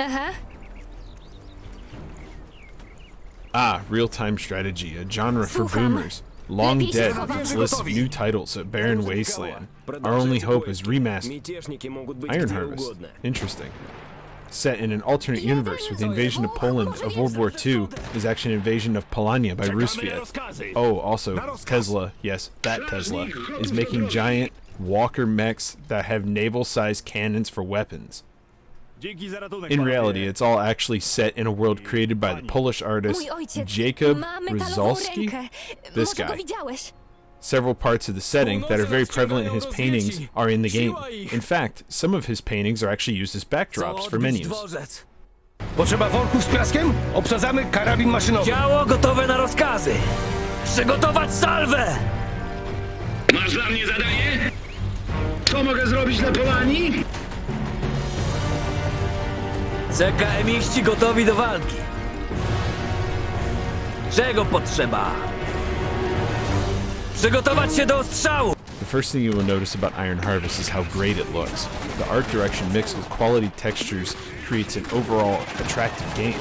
Uh-huh. Ah, real-time strategy, a genre for boomers. Long dead with its list of new titles at Barren Wasteland. Our only hope is remastered. Iron Harvest. Interesting. Set in an alternate universe with the invasion of Poland of World War II is actually an invasion of Polania by Roosevelt. Oh, also, Tesla, yes, that Tesla, is making giant walker mechs that have naval-sized cannons for weapons. In reality, it's all actually set in a world created by the Polish artist Jacob Ryszalski. This guy. Several parts of the setting that are very prevalent in his paintings are in the game. In fact, some of his paintings are actually used as backdrops for menus. Potrzeba worków z piaskiem? Obsadzamy karabin maszynowy. Działo gotowe na rozkazy. Przygotować salwę! Masz dla mnie zadanie? Co mogę zrobić dla Polanii? CKM-iści gotowi do walki. Czego potrzeba? Przygotować się do ostrzału! The first thing you will notice about Iron Harvest is how great it looks. The art direction mixed with quality textures creates an overall attractive game.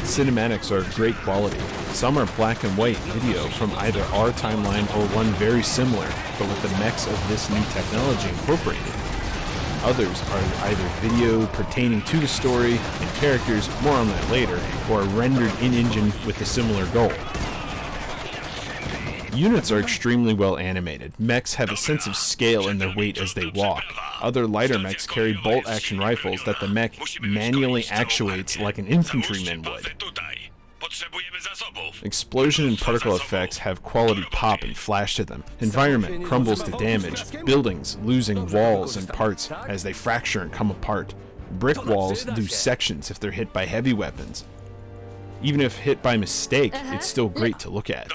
Cinematics are of great quality. Some are black and white video from either our timeline or one very similar, but with the mechs of this new technology incorporated. Others are either video pertaining to the story and characters, more on that later, or rendered in-engine with a similar goal. Units are extremely well animated. Mechs have a sense of scale in their weight as they walk. Other lighter mechs carry bolt-action rifles that the mech manually actuates like an infantryman would. Explosion and particle effects have quality pop and flash to them. Environment crumbles to damage, buildings losing walls and parts as they fracture and come apart. Brick walls lose sections if they're hit by heavy weapons. Even if hit by mistake, it's still great to look at.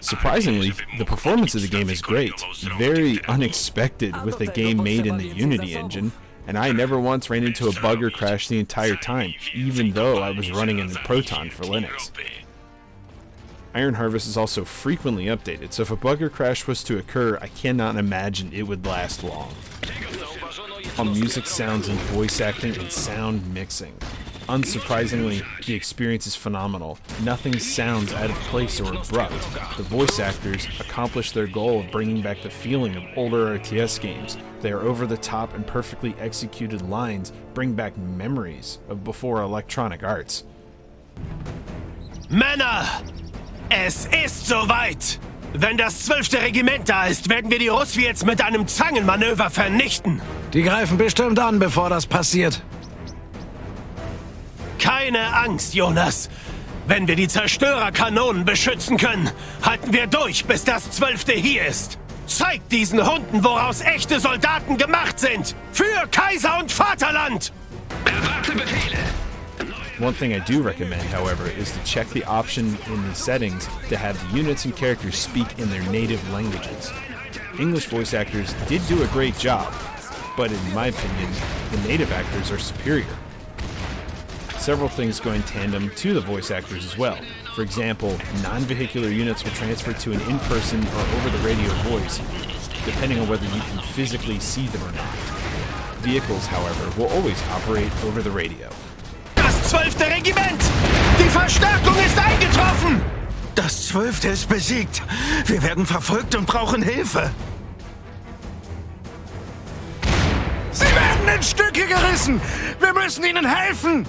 Surprisingly, the performance of the game is great, very unexpected with a game made in the Unity engine, and I never once ran into a bug or crash the entire time, even though I was running in the Proton for Linux. Iron Harvest is also frequently updated, so if a bug or crash was to occur, I cannot imagine it would last long. On music, sounds, and voice acting and sound mixing. Unsurprisingly, the experience is phenomenal. Nothing sounds out of place or abrupt. The voice actors accomplish their goal of bringing back the feeling of older RTS games. Their over-the-top and perfectly executed lines bring back memories of before Electronic Arts. Männer! Es ist soweit! Wenn das 12. Regiment da ist, werden wir die Russen jetzt mit einem Zangenmanöver vernichten. Die greifen bestimmt an, bevor das passiert. Keine Angst, Jonas. Wenn wir die Zerstörerkanonen beschützen können, halten wir durch, bis das 12. hier ist. Zeigt diesen Hunden, woraus echte Soldaten gemacht sind. Für Kaiser und Vaterland! Erwarte Befehle! One thing I do recommend, however, is to check the option in the settings to have the units and characters speak in their native languages. English voice actors did do a great job, but in my opinion, the native actors are superior. Several things go in tandem to the voice actors as well. For example, non-vehicular units will transfer to an in-person or over-the-radio voice, depending on whether you can physically see them or not. Vehicles, however, will always operate over the radio. Das 12. Regiment! Die Verstärkung ist eingetroffen! Das 12. ist besiegt. Wir werden verfolgt und brauchen Hilfe. Sie werden in Stücke gerissen! Wir müssen ihnen helfen!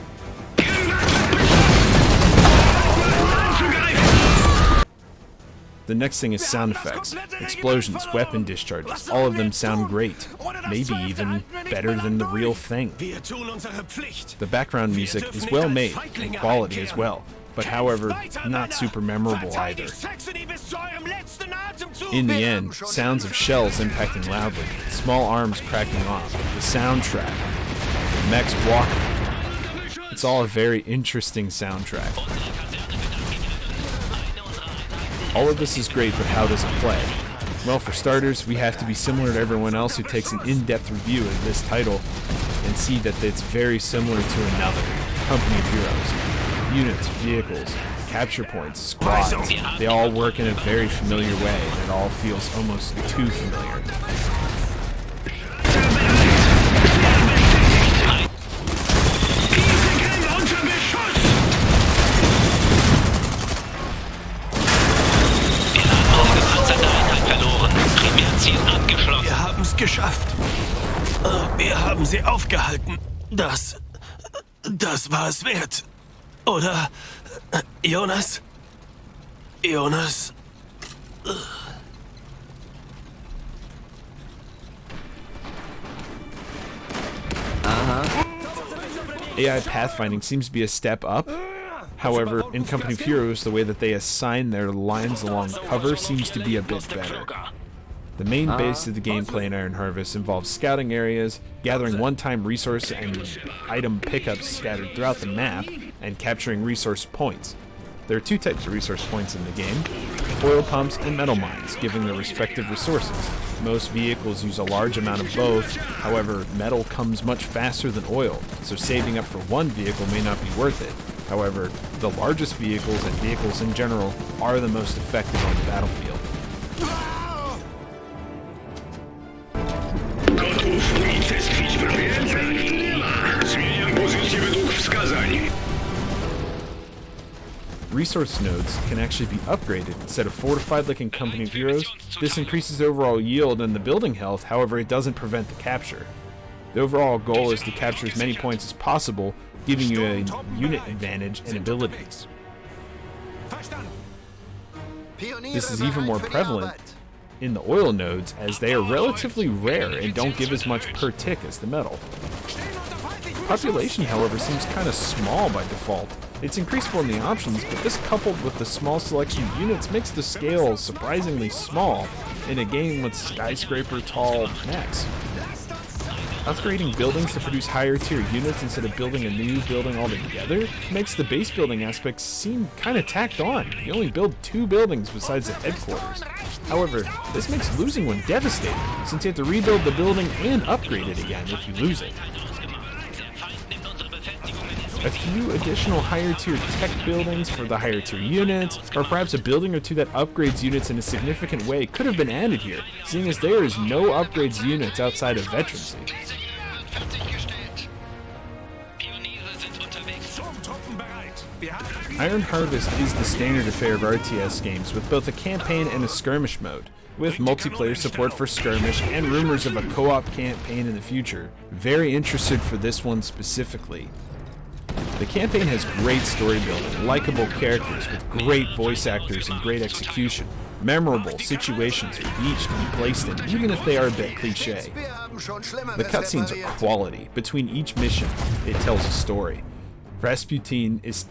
The next thing is sound effects. Explosions, weapon discharges, all of them sound great. Maybe even better than the real thing. The background music is well made and quality as well, but however, not super memorable either. In the end, sounds of shells impacting loudly, small arms cracking off, the soundtrack, the mechs walking. It's all a very interesting soundtrack. All of this is great, but how does it play? Well, for starters, we have to be similar to everyone else who takes an in-depth review of this title and see that it's very similar to another, Company of Heroes. Units, vehicles, capture points, squads, they all work in a very familiar way, and it all feels almost too familiar. sie aufgehalten. Das war es wert. Oder, Jonas? Jonas? AI pathfinding seems to be a step up. However, in Company of Heroes, the way that they assign their lines along cover seems to be a bit better. The main base of the gameplay in Iron Harvest involves scouting areas, gathering one-time resource and item pickups scattered throughout the map, and capturing resource points. There are two types of resource points in the game: oil pumps and metal mines, giving their respective resources. Most vehicles use a large amount of both, however, metal comes much faster than oil, so saving up for one vehicle may not be worth it. However, the largest vehicles and vehicles in general are the most effective on the battlefield. Gotów unicestwić wroga. Więcej tu nie ma. Zmieniam pozycję według wskazań. Resource nodes can actually be upgraded instead of fortified like in Company of Heroes. This increases overall yield and the building health, however it doesn't prevent the capture. The overall goal is to capture as many points as possible, giving you a unit advantage and abilities. This is even more prevalent in the oil nodes, as they are relatively rare and don't give as much per tick as the metal. Population, however, seems kind of small by default. It's increasable in the options, but this coupled with the small selection of units makes the scale surprisingly small in a game with skyscraper-tall mechs. Upgrading buildings to produce higher tier units instead of building a new building altogether makes the base building aspects seem kind of tacked on. You only build 2 buildings besides the headquarters. However, this makes losing one devastating, since you have to rebuild the building and upgrade it again if you lose it. A few additional higher tier tech buildings for the higher tier units, or perhaps a building or two that upgrades units in a significant way could have been added here, seeing as there is no upgrades units outside of veterancy. Iron Harvest is the standard affair of RTS games, with both a campaign and a skirmish mode, with multiplayer support for skirmish and rumors of a co-op campaign in the future. Very interested for this one specifically. The campaign has great story building, likable characters with great voice actors and great execution, memorable situations for each to be placed in, even if they are a bit cliche. The cutscenes are quality. Between each mission, it tells a story. Rasputin is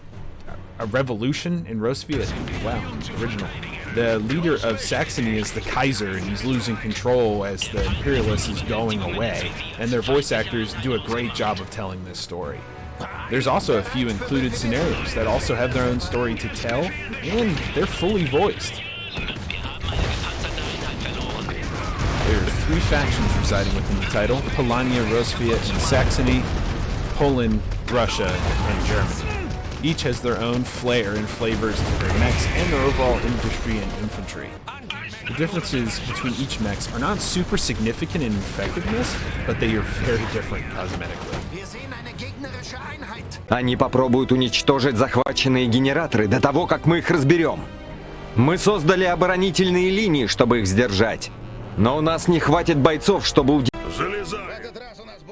a revolution in Rosviet. Wow, original. The leader of Saxony is the Kaiser, and he's losing control as the Imperialist is going away, and their voice actors do a great job of telling this story. There's also a few included scenarios that also have their own story to tell, and they're fully voiced. There are 3 factions residing within the title: Polania, Rosviet, and Saxony, Poland, Russia, and Germany. Each has their own flair and flavors to their mechs and their overall industry and infantry. The differences between each mechs are not super significant in effectiveness, but they are very different cosmetically. Они попробуют уничтожить захваченные генераторы до того, как мы их разберем. Мы создали оборонительные линии, чтобы их сдержать. Но у нас не хватит бойцов, чтобы удержать.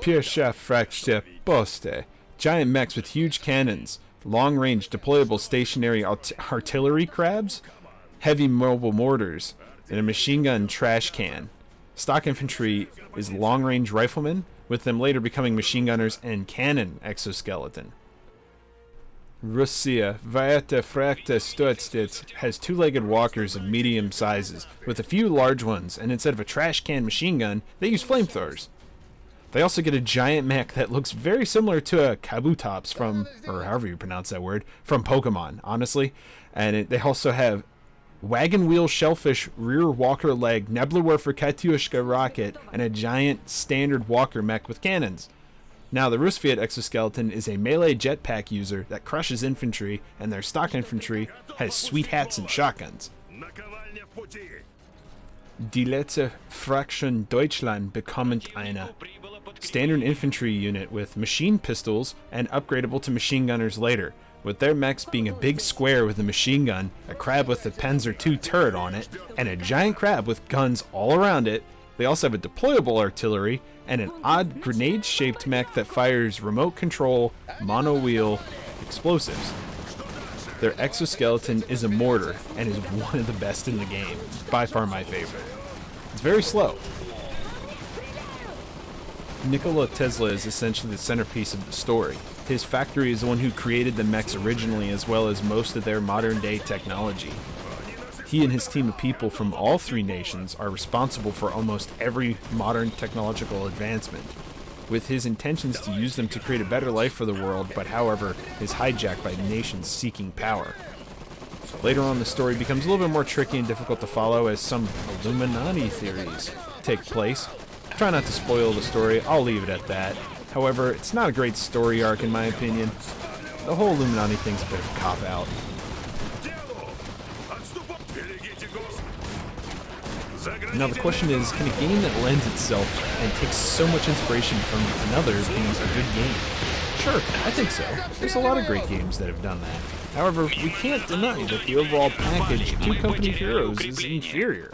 Pierwsza frakcja poste. Giant mechs with huge cannons, long-range deployable stationary artillery crabs, heavy mobile mortars, and a machine gun trash can. Stock infantry is long-range riflemen, with them later becoming machine gunners and cannon exoskeleton. Russia, Vieta Frakta Stutztitz, has 2-legged walkers of medium sizes, with a few large ones, and instead of a trash can machine gun, they use flamethrowers. They also get a giant mech that looks very similar to a Kabutops from, or however you pronounce that word, from Pokemon, honestly. And they also have wagon wheel shellfish rear walker leg Nebelwerfer Katyushka rocket and a giant standard walker mech with cannons. Now the Rusviet exoskeleton is a melee jetpack user that crushes infantry, and their stock infantry has sweet hats and shotguns. Die letzte Fraktion Deutschland bekommt eine standard infantry unit with machine pistols and upgradable to machine gunners later, with their mechs being a big square with a machine gun, a crab with a Panzer II turret on it, and a giant crab with guns all around it. They also have a deployable artillery and an odd grenade-shaped mech that fires remote control, mono-wheel explosives. Their exoskeleton is a mortar and is one of the best in the game. By far my favorite. It's very slow. Nikola Tesla is essentially the centerpiece of the story. His factory is the one who created the mechs originally, as well as most of their modern-day technology. He and his team of people from all three nations are responsible for almost every modern technological advancement, with his intentions to use them to create a better life for the world, but however, is hijacked by nations seeking power. Later on, the story becomes a little bit more tricky and difficult to follow as some Illuminati theories take place. Try not to spoil the story, I'll leave it at that. However, it's not a great story arc in my opinion. The whole Illuminati thing's a bit of a cop-out. Now the question is, can a game that lends itself and takes so much inspiration from another be a good game? Sure, I think so. There's a lot of great games that have done that. However, we can't deny that the overall package to Company of Heroes is inferior.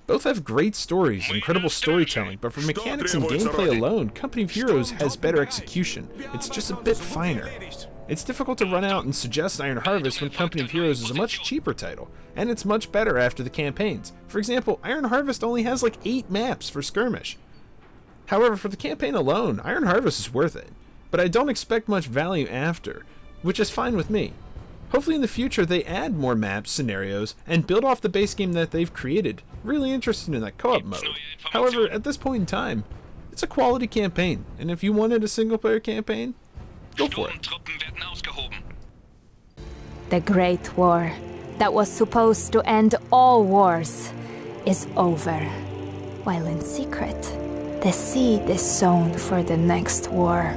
Both have great stories, incredible storytelling, but for mechanics and gameplay alone, Company of Heroes has better execution. It's just a bit finer. It's difficult to run out and suggest Iron Harvest when Company of Heroes is a much cheaper title, and it's much better after the campaigns. For example, Iron Harvest only has like 8 maps for skirmish. However, for the campaign alone, Iron Harvest is worth it, but I don't expect much value after, which is fine with me. Hopefully in the future they add more maps, scenarios, and build off the base game that they've created. Really interested in that co-op mode. However, at this point in time, it's a quality campaign, and if you wanted a single-player campaign, go for it. The Great War, that was supposed to end all wars, is over. While in secret, the seed is sown for the next war.